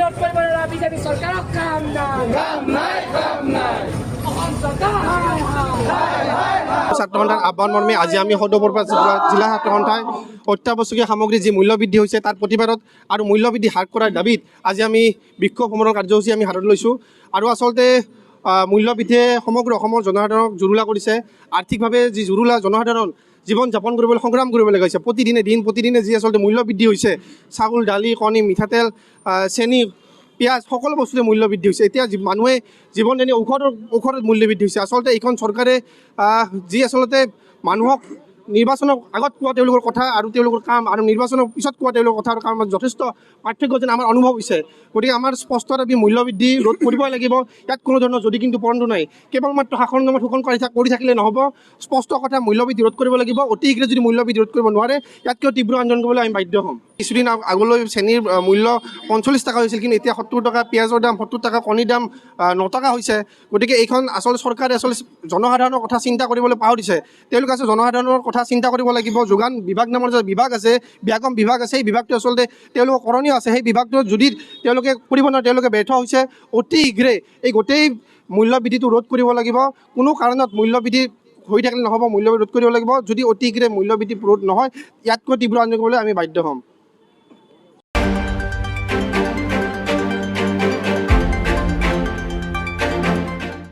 ৰোধ কৰিবলৈ বিজেপি চৰকাৰক কাম নাই ছাত্ৰ সন্থাৰ আহ্বান মৰ্মে আজি আমি সদৌপৰপৰা জিলা ছাত্ৰ সন্থাই অত্যাৱশ্যকীয় সামগ্ৰী যি মূল্যবৃদ্ধি হৈছে তাৰ প্ৰতিবাদত আৰু মূল্যবৃদ্ধি হ্ৰাস কৰাৰ দাবীত আজি আমি বিক্ষোভ ভ্ৰমণৰ কাৰ্যসূচী আমি হাতত লৈছোঁ। আৰু আচলতে মূল্যবৃদ্ধিয়ে সমগ্ৰ অসমৰ জনসাধাৰণক জুৰুলা কৰিছে। আৰ্থিকভাৱে যি জুৰুলা জনসাধাৰণ জীৱন যাপন কৰিবলৈ সংগ্ৰাম কৰিবলগীয়া হৈছে। প্ৰতিদিনে যি আচলতে মূল্যবৃদ্ধি হৈছে, চাউল, দালি, কণী, মিঠাতেল, চেনি, পিঁয়াজ সকলো বস্তুৰে মূল্য বৃদ্ধি হৈছে। এতিয়া মানুহে জীৱন যেনে ঔষধৰ মূল্য বৃদ্ধি হৈছে। আচলতে এইখন চৰকাৰে যি আচলতে মানুহক নিৰ্বাচনৰ আগত কোৱা তেওঁলোকৰ কথা আৰু তেওঁলোকৰ কাম আৰু নিৰ্বাচনৰ পিছত কোৱা তেওঁলোকৰ কথা আৰু কামত যথেষ্ট পাৰ্থক্য যেন আমাৰ অনুভৱ হৈছে। গতিকে আমাৰ স্পষ্ট দাবী মূল্যবৃদ্ধি ৰোধ কৰিবই লাগিব। ইয়াত কোনো ধৰণৰ যদি কিন্তু পৰন্তু নাই। কেৱল মাত্ৰ শাসন নামত শোষণ কৰি থাকিলে নহ'ব। স্পষ্ট কথা মূল্যবৃদ্ধি ৰোধ কৰিব লাগিব। অতি শীঘ্ৰে যদি মূল্যবৃদ্ধি ৰোধ কৰিব নোৱাৰে ইয়াতকৈ তীব্ৰ আন্দোলন কৰিবলৈ আমি বাধ্য হ'ম। কিছুদিন আগলৈ চেনিৰ মূল্য ৪৫ টকা হৈছিল, কিন্তু এতিয়া ৭০ টকা, পিঁয়াজৰ দাম ৭০ টকা, কণীৰ দাম ৯ টকা হৈছে। গতিকে এইখন আচলতে চৰকাৰে জনসাধাৰণৰ কথা চিন্তা কৰিবলৈ পাহৰিছে। তেওঁলোকে জনসাধাৰণৰ কথা চিন্তা কৰিব লাগিব। যোগান বিভাগ নামৰ যে বিভাগ আছে, ব্যাকৰণ বিভাগ আছে, সেই বিভাগটো আচলতে তেওঁলোকৰ কৰণীয় আছে। সেই বিভাগটো যদি তেওঁলোকে কৰিব নোৱাৰে, তেওঁলোকে ব্যৰ্থ হৈছে। অতি শীঘ্ৰে এই গোটেই মূল্যবৃদ্ধিটো ৰোধ কৰিব লাগিব। কোনো কাৰণত মূল্যবৃদ্ধি হৈ থাকিলে নহ'ব, মূল্যবৃদ্ধি ৰোধ কৰিব লাগিব। যদি অতি শীঘ্ৰে মূল্যবৃদ্ধি ৰোধ নহয়, ইয়াতকৈ তীব্ৰ আন্দোলন কৰিবলৈ আমি বাধ্য হ'ম।